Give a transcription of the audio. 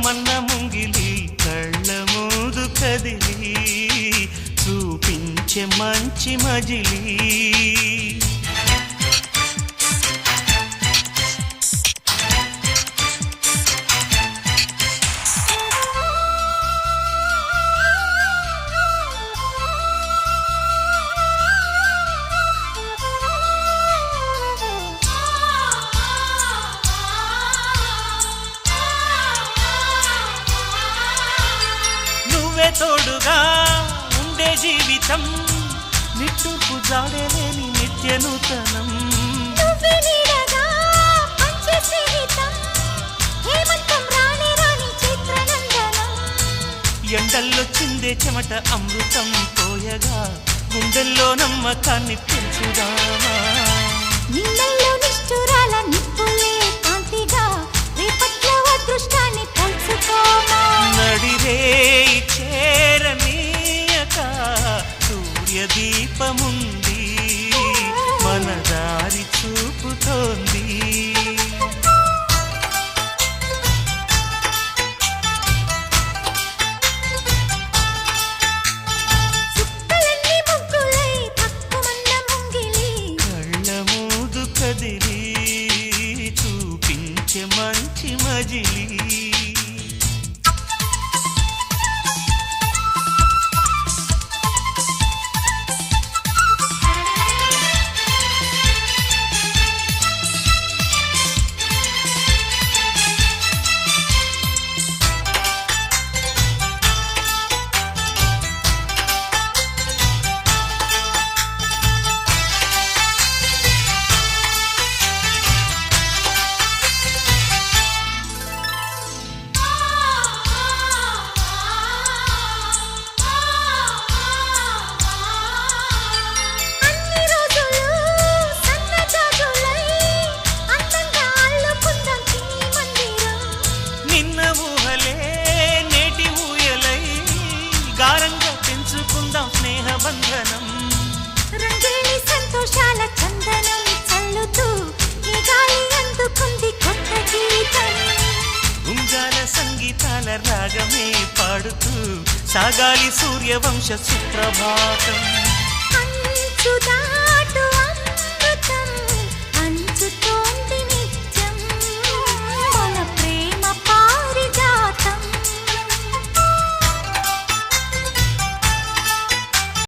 పక్కుమన్న ముంగిలి కళ్ళ మూదు కదిలి చూపించే మంచి మజిలీ తోడుగా ఉండే జీవితం నిట్టూర్పు జాడలేని నిత్య నూతనం ఎండల్లో చిందే చెమట అమృతం పోయగా గుండెల్లో నమ్మకాన్ని పెంచుదామా నిన్నల్లో నిష్ఠురాల నిప్పులే కాంతిగా రేపట్లో అదృష్టాన్ని పంచుకోమా నడిరే చేరనీయక సూర్యదీపముంది మన దారి చూపుతోంది కళ్ళ మూదు కదిలి చూపించే మంచి మజిలీ స్నేహబంధనం రంగేలి సంతోషాల చందనం చల్లుతూ ఈ గాలి అందుకుంది కొత్త గీతం ఉంగాల సంగీతాల రాగమే పాడుతూ సాగాలి సూర్యవంశ సుప్రభాతం అంచుదా